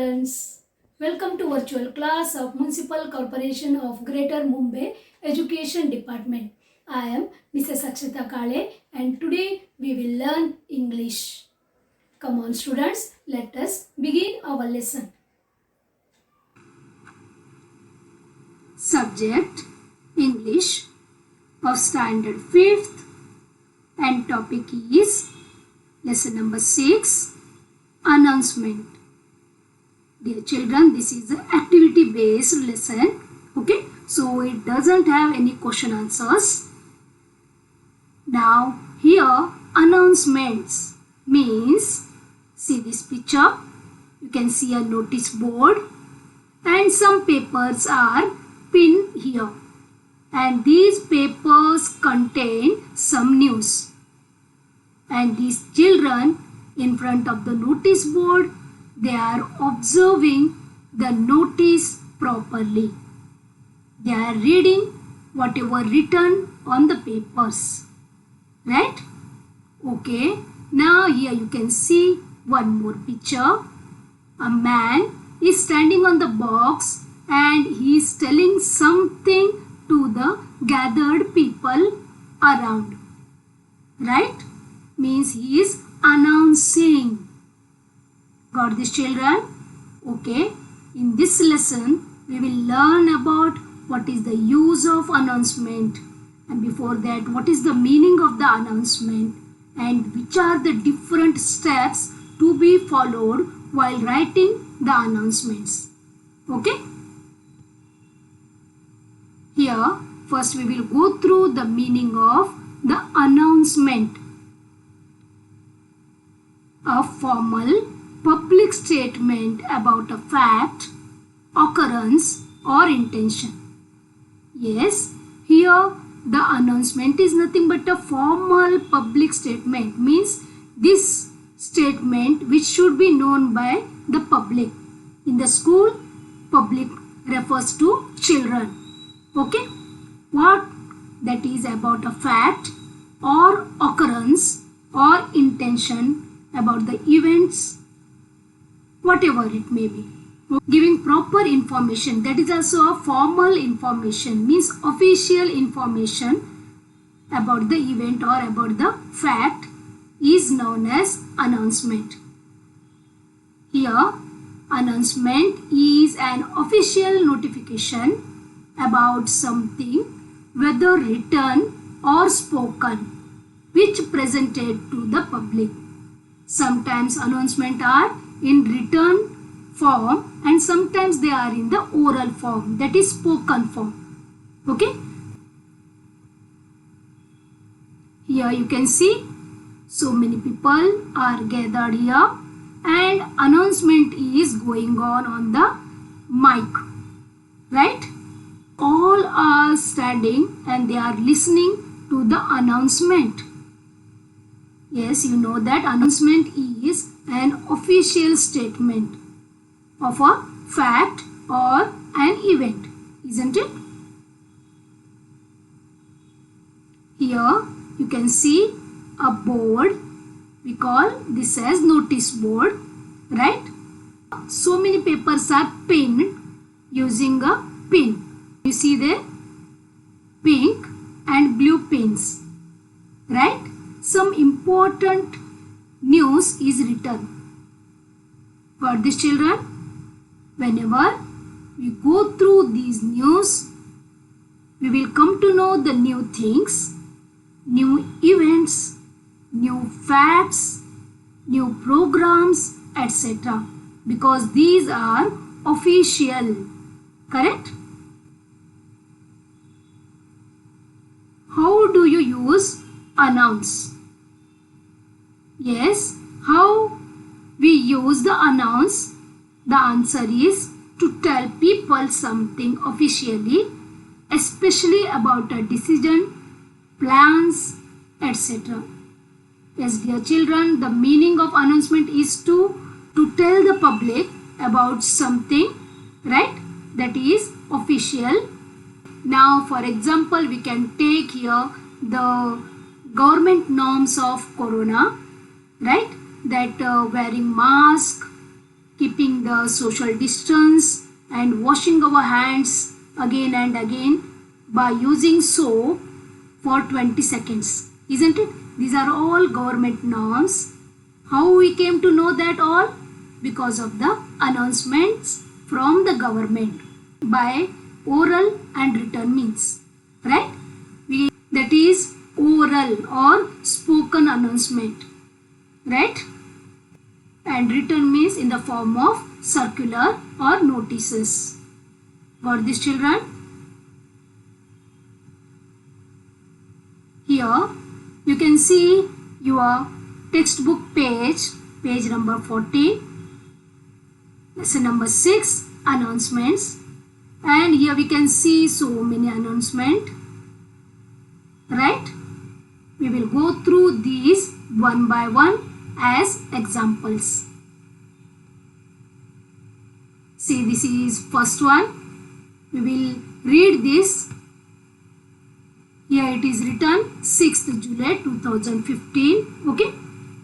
students, welcome to virtual class of Municipal Corporation of Greater Mumbai Education Department. I am Mrs. Akshita Kale and today we will learn English. Come on students, let us begin our lesson. Subject English of Standard 5th and topic is lesson number 6, Announcement. Dear children, this is an activity based lesson. Okay, so it doesn't have any question answers. Now here announcements means, see this picture, you can see a notice board and some papers are pinned here, and these papers contain some news, and these children in front of the notice board, they are observing the notice properly. They are reading whatever written on the papers, right? Okay, now here you can see one more picture. A man is standing on the box and he is telling something to the gathered people around, right? Means he is announcing. Got this, children? Okay, in this lesson we will learn about what is the use of announcement, and before that what is the meaning of the announcement and which are the different steps to be followed while writing the announcements. Okay, here first we will go through the meaning of the announcement. A formal public statement about a fact, occurrence or intention. Yes, here the announcement is nothing but a formal public statement, means this statement which should be known by the public. In the school, public refers to children. Okay, what that is about a fact or occurrence or intention about the events, whatever it may be. Giving proper information, that is also a formal information, means official information about the event or about the fact is known as announcement. Here, announcement is an official notification about something, whether written or spoken, which presented to the public. Sometimes announcements are in written form and sometimes they are in the oral form, that is spoken form. Okay, here you can see so many people are gathered here and announcement is going on the mic, right? All are standing and they are listening to the announcement. Yes, you know that announcement is an official statement of a fact or an event, isn't it? Here you can see a board, we call this as notice board, right? So many papers are pinned using a pin. You see there, pink and blue pins, right? Some important news is written. Got this, children? Whenever we go through these news, we will come to know the new things, new events, new facts, new programs, etc. because these are official, correct? How do you use announce? Yes, how we use the announce? The answer is to tell people something officially, especially about a decision, plans, etc. Yes, dear children, the meaning of announcement is to tell the public about something, right? That is official. Now, for example, we can take here the government norms of corona, right? That wearing mask, keeping the social distance and washing our hands again and again by using soap for 20 seconds. Isn't it? These are all government norms. How we came to know that all? Because of the announcements from the government by oral and written means. Right? That is oral or spoken announcement. Right? And written means in the form of circular or notices. Got this, children? Here you can see your textbook page number 14, lesson number 6, announcements, and here we can see so many announcements, right? We will go through these one by one as examples. See, this is first one. We will read this. Here it is written 6th July 2015. Okay.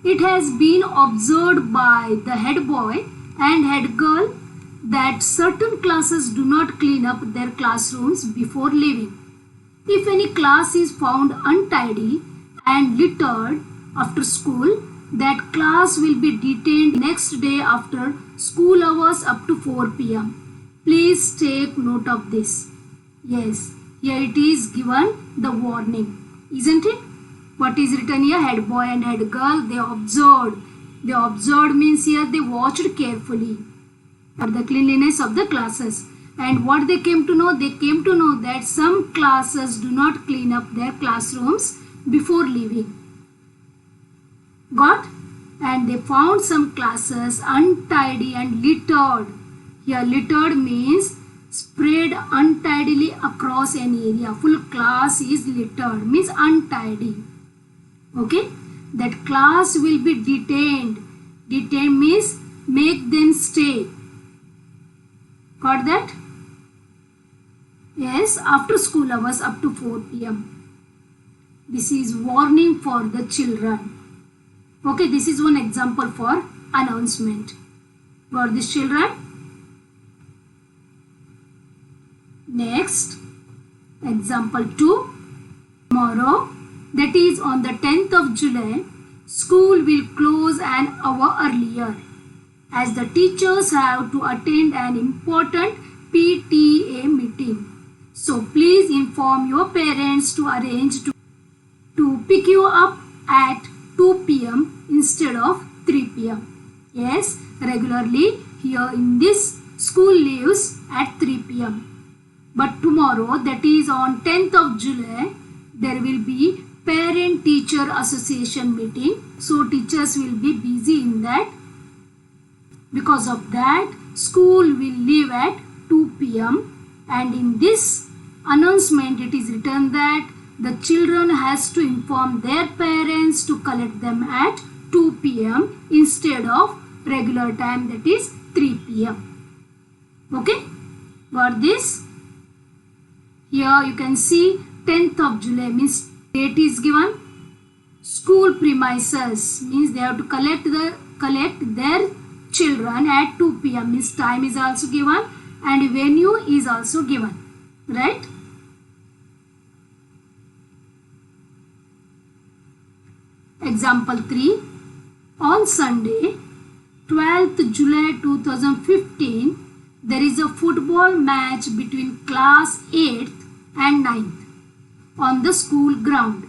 It has been observed by the head boy and head girl that certain classes do not clean up their classrooms before leaving. If any class is found untidy and littered after school, that class will be detained next day after school hours up to 4 p.m. Please take note of this. Yes, here it is given the warning. Isn't it? What is written here? Head boy and head girl, they observed. They observed means here they watched carefully for the cleanliness of the classes. And what they came to know? They came to know that some classes do not clean up their classrooms before leaving. Got? And they found some classes untidy and littered. Here littered means spread untidily across an area. Full class is littered means untidy. Okay? That class will be detained. Detained means make them stay. Got that? Yes, after school hours up to 4 p.m. This is warning for the children. Okay, this is one example for announcement. Got this, children? Next, example 2. Tomorrow, that is on the 10th of July, school will close an hour earlier as the teachers have to attend an important PTA meeting. So please inform your parents to arrange to pick you up at 2 p.m. instead of 3 p.m. Yes, regularly here in this school leaves at 3 p.m. But tomorrow, that is on 10th of July, there will be Parent-Teacher Association meeting. So teachers will be busy in that. Because of that, school will leave at 2 p.m. And in this announcement, it is written that the children has to inform their parents to collect them at 2 p.m. instead of regular time, that is 3 p.m. Okay? Got this? Here you can see 10th of July means date is given. School premises means they have to collect their children at 2 p.m. means time is also given and venue is also given. Right? Example 3. On Sunday, 12th July 2015, there is a football match between class 8th and 9th on the school ground.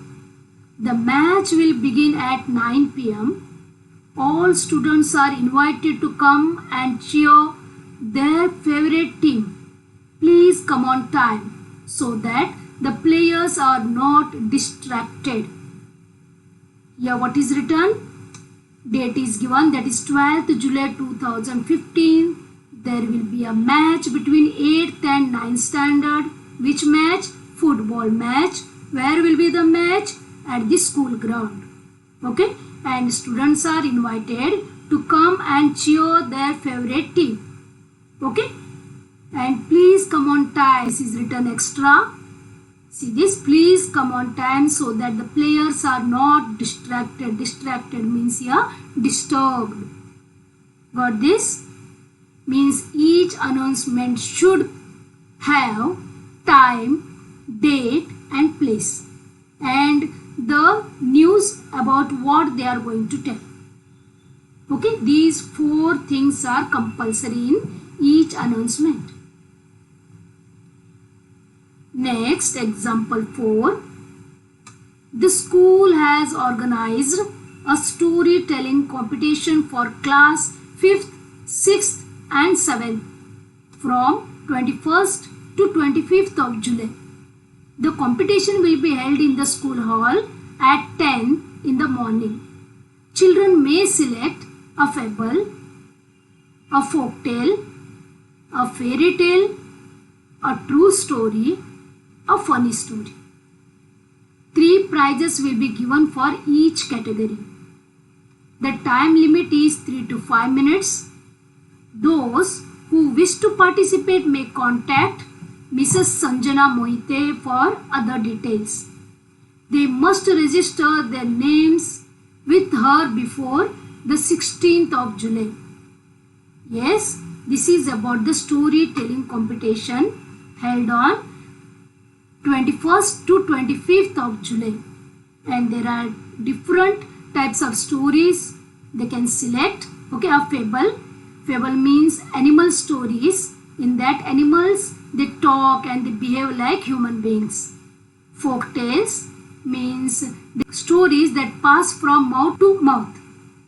The match will begin at 9 p.m. All students are invited to come and cheer their favorite team. Please come on time so that the players are not distracted. Here what is written? Date is given, that is 12th July 2015. There will be a match between 8th and 9th standard. Which match? Football match. Where will be the match? At the school ground. Okay? And students are invited to come and cheer their favorite team. Okay? And please come on time. This is written extra. See this? Please come on time so that the players are not distracted. Distracted means here disturbed. Got this? means each announcement should have time, date and place and the news about what they are going to tell. Okay, these 4 things are compulsory in each announcement. Next, example 4. The school has organized a storytelling competition for class 5th, 6th and 7th from 21st to 25th of July. The competition will be held in the school hall at 10 in the morning. Children may select a fable, a folk tale, a fairy tale, a true story, a funny story. 3 prizes will be given for each category. The time limit is 3 to 5 minutes. Those who wish to participate may contact Mrs. Sanjana Mohite for other details. They must register their names with her before the 16th of July. Yes, this is about the storytelling competition held on 21st to 25th of July. And there are different types of stories they can select. Okay, a fable. Fable means animal stories. In that animals they talk and they behave like human beings. Folk tales means the stories that pass from mouth to mouth.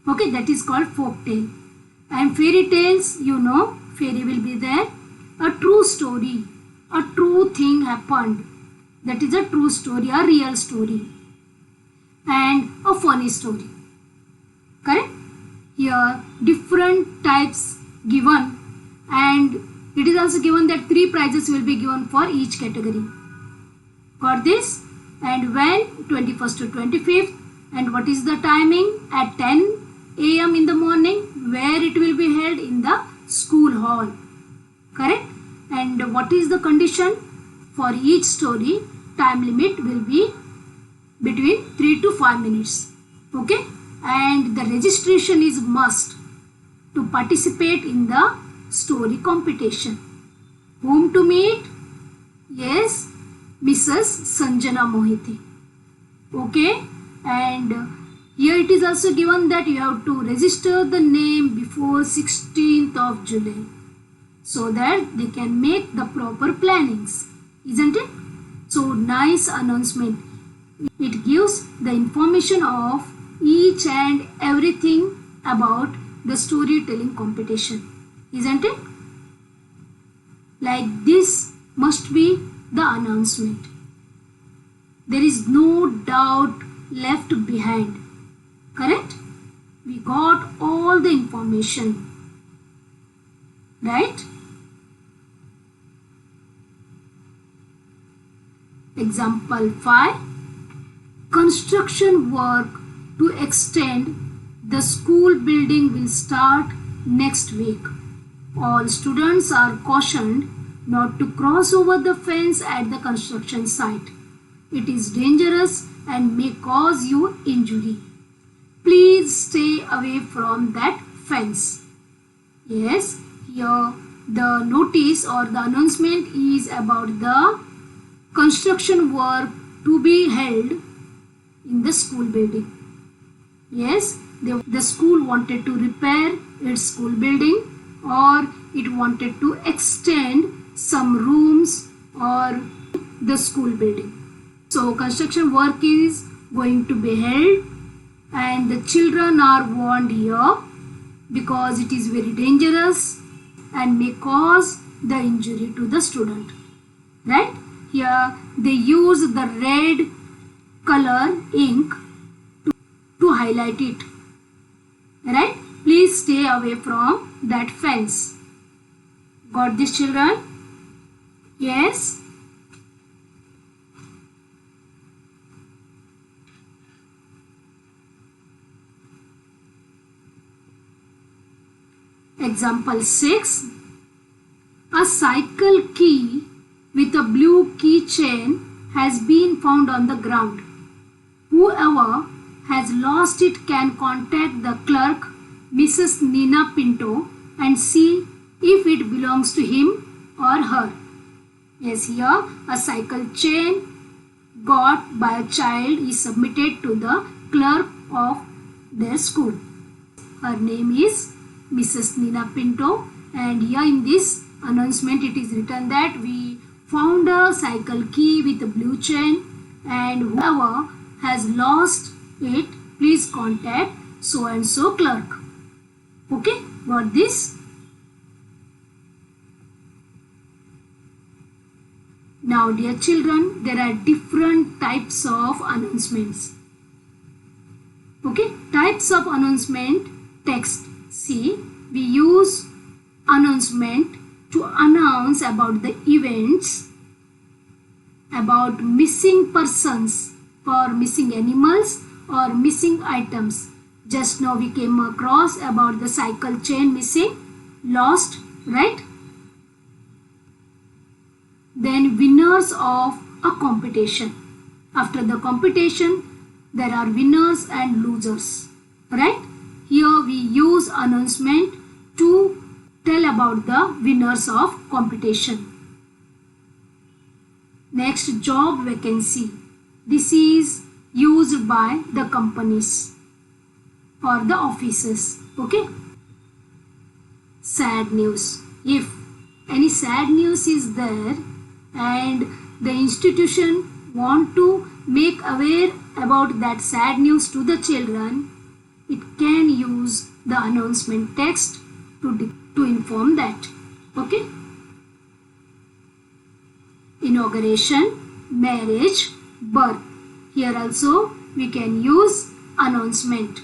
Okay, that is called folk tale. And fairy tales, you know, fairy will be there. A true story, a true thing happened. That is a true story, a real story. And a funny story. Correct? Here different types given, and it is also given that 3 prizes will be given for each category. Got this? And when? 21st to 25th. And what is the timing? At 10 a.m. in the morning. Where it will be held? In the school hall. Correct? And what is the condition? For each story, time limit will be between 3 to 5 minutes. Okay? And the registration is must to participate in the story competition. Whom to meet? Yes, Mrs. Sanjana Mohite. Okay? And here it is also given that you have to register the name before 16th of July so that they can make the proper plannings. Isn't it? So nice announcement. It gives the information of each and everything about the storytelling competition. Isn't it? Like this must be the announcement. There is no doubt left behind. Correct? We got all the information. Right? Example 5. Construction work to extend the school building will start next week. All students are cautioned not to cross over the fence at the construction site. It is dangerous and may cause you injury. Please stay away from that fence. Yes, here the notice or the announcement is about the construction work to be held in the school building. Yes, the school wanted to repair its school building, or it wanted to extend some rooms or the school building. So construction work is going to be held, and the children are warned here because it is very dangerous and may cause the injury to the student. Right? Here they use the red color ink to highlight it. Right? Please stay away from that fence. Got this, children? Yes? Example 6. A cycle key with a blue keychain has been found on the ground. Whoever has lost it can contact the clerk, Mrs. Nina Pinto, and see if it belongs to him or her. Yes, here a cycle chain got by a child is submitted to the clerk of their school. Her name is Mrs. Nina Pinto, and here in this announcement it is written that we found a cycle key with a blue chain, and whoever has lost it, please contact so and so clerk. Okay, got this? Now dear children, there are different types of announcements. Okay, types of announcement text. See, we use announcement to announce about the events, about missing persons or missing animals or missing items. Just now we came across about the cycle chain missing, lost, right? Then winners of a competition. After the competition, there are winners and losers, right? Here we use announcement to tell about the winners of competition. Next, job vacancy. This is used by the companies or the offices. Okay. Sad news. If any sad news is there and the institution want to make aware about that sad news to the children, it can use the announcement text to inform that. Okay. Inauguration, marriage, birth. Here also we can use announcement.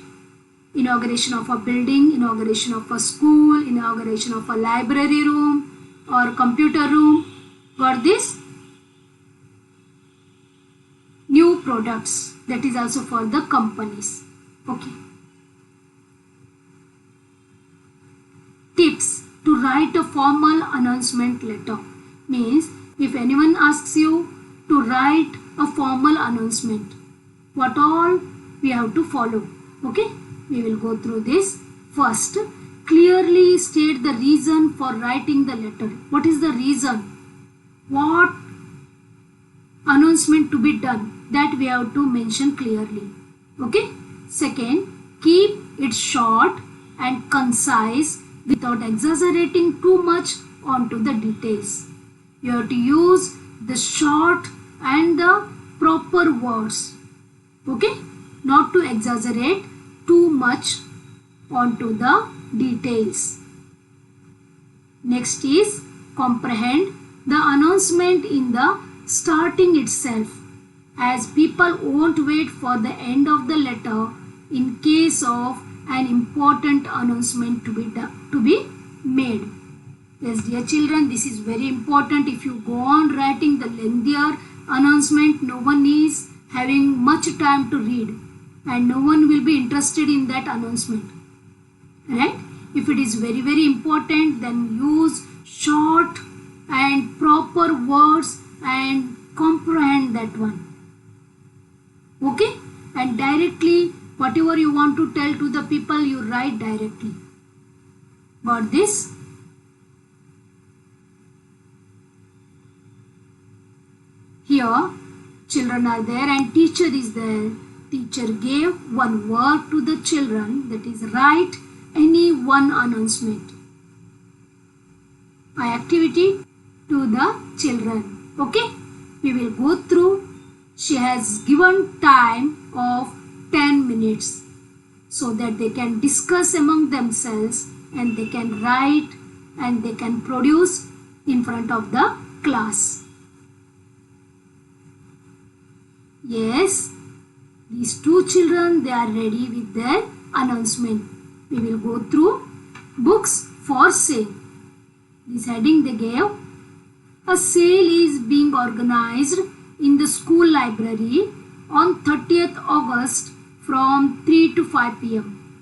Inauguration of a building, inauguration of a school, inauguration of a library room or computer room. Got this? New products, that is also for the companies. Okay. Tips to write a formal announcement letter. Means if anyone asks you to write a formal announcement, what all we have to follow. Okay, we will go through this. First, clearly state the reason for writing the letter. What is the reason? What announcement to be done, that we have to mention clearly. Okay. Second, keep it short and concise without exaggerating too much onto the details. You have to use the short and the proper words. Okay, not to exaggerate too much onto the details. Next is comprehend the announcement in the starting itself, as people won't wait for the end of the letter in case of an important announcement to be made. Yes, dear children, this is very important. If you go on writing the lengthier announcement, no one is having much time to read and no one will be interested in that announcement. Right? If it is very, very important, then use short and proper words and comprehend that one. Okay? And directly, whatever you want to tell to the people, you write directly. Got this? Here, children are there and teacher is there. Teacher gave one work to the children, that is write any one announcement. By activity to the children. Okay? We will go through. She has given time of 10 minutes so that they can discuss among themselves and they can write and they can produce in front of the class. Yes, these two children, they are ready with their announcement. We will go through books for sale. This heading they gave. A sale is being organized in the school library on 30th August from 3 to 5 p.m.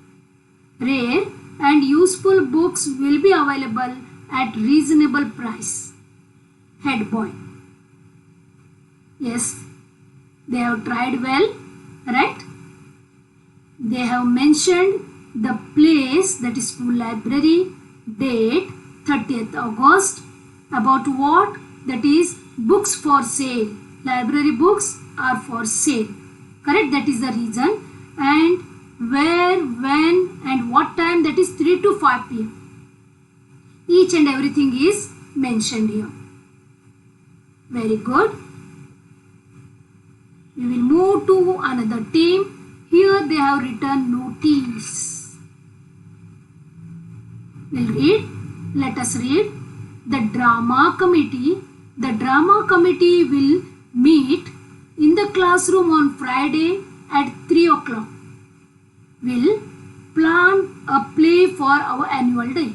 Rare and useful books will be available at reasonable price. Head boy. Yes, they have tried well, right? They have mentioned the place, that is school library, date, 30th August. About what? That is books for sale. Library books are for sale. Correct? That is the reason. And where, when and what time? That is 3 to 5 p.m. Each and everything is mentioned here. Very good. We will move to another team. Here they have written notice. We'll read. Let us read. The drama committee. The drama committee will meet in the classroom on Friday at 3 o'clock. We'll plan a play for our annual day.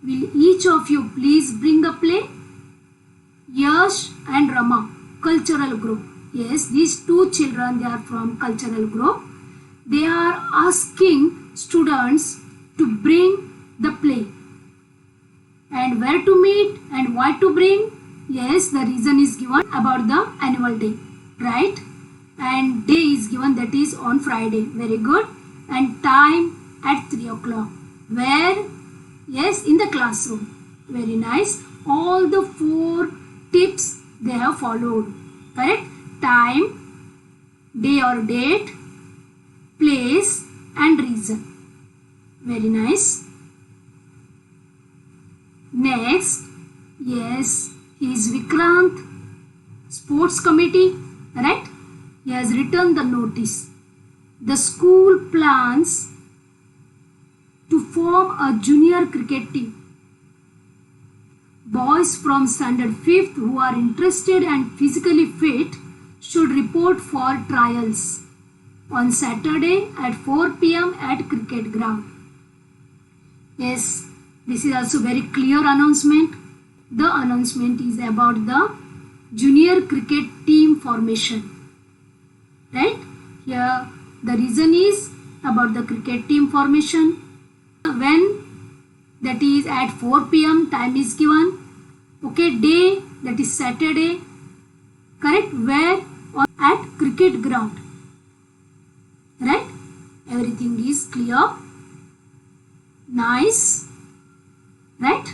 Will each of you please bring a play? Yash and Rama, cultural group. Yes, these two children, they are from cultural group. They are asking students to bring the play. And where to meet and why to bring? Yes, the reason is given about the annual day, right? And day is given, that is on Friday. Very good. And time at 3 o'clock. Where? Yes, in the classroom. Very nice. All the 4 tips they have followed. Correct? Time, day or date, place and reason. Very nice. Next, yes, he is Vikrant, sports committee, right? He has written the notice. The school plans to form a junior cricket team. Boys from standard 5th who are interested and physically fit should report for trials on Saturday at 4 p.m. at cricket ground. Yes, this is also very clear announcement. The announcement is about the junior cricket team formation. Right? Here the reason is about the cricket team formation. When? That is at 4 p.m. time is given. Okay, day, that is Saturday. Correct? Where? At cricket ground. Right? Everything is clear. Nice. Right?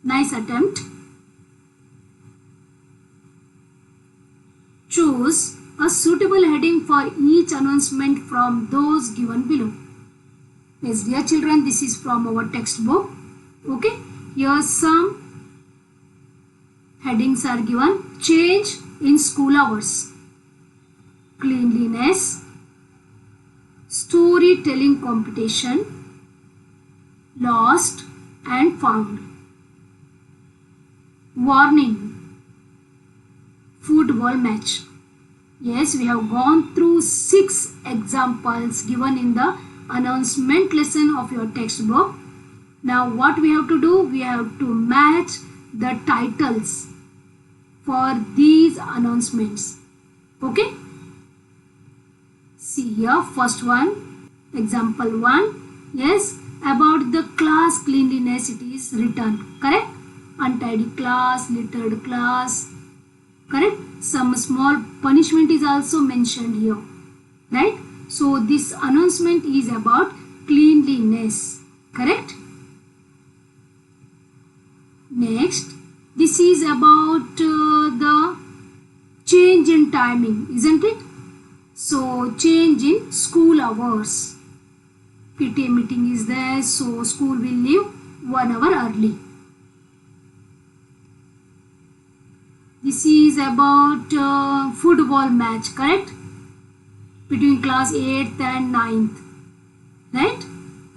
Nice attempt. Choose a suitable heading for each announcement from those given below. Yes, dear children, this is from our textbook. Okay, here some headings are given. Change in school hours, cleanliness, storytelling competition, lost and found, warning, football match. Yes, we have gone through 6 examples given in the announcement lesson of your textbook. Now what we have to do? We have to match the titles for these announcements. Okay? See here, first one, example 1. Yes, about the class cleanliness it is written. Correct? Untidy class, littered class. Correct? Some small punishment is also mentioned here. Right? So this announcement is about cleanliness. Correct? Next, this is about the change in timing, isn't it? So change in school hours. PTA meeting is there, so school will leave 1 hour early. This is about football match, correct? Between class 8th and 9th, right?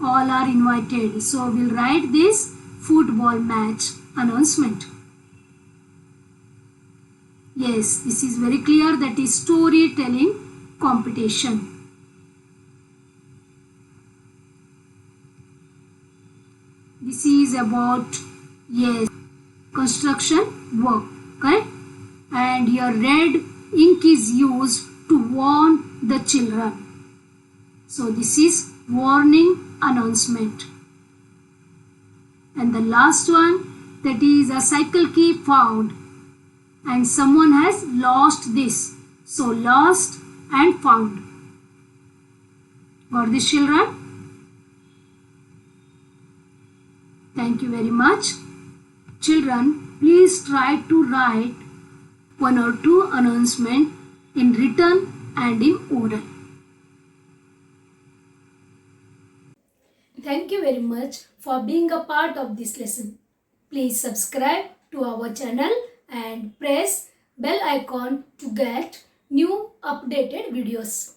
All are invited. So we'll write this football match announcement. Yes, this is very clear, that is storytelling competition. This is about, yes, construction work, correct? And here red ink is used to warn the children. So this is warning announcement. And the last one, that is a cycle key found and someone has lost this. So lost and found. Got this, children? Thank you very much. Children, please try to write one or two announcements in written and in oral. Thank you very much for being a part of this lesson. Please subscribe to our channel and press bell icon to get new updated videos.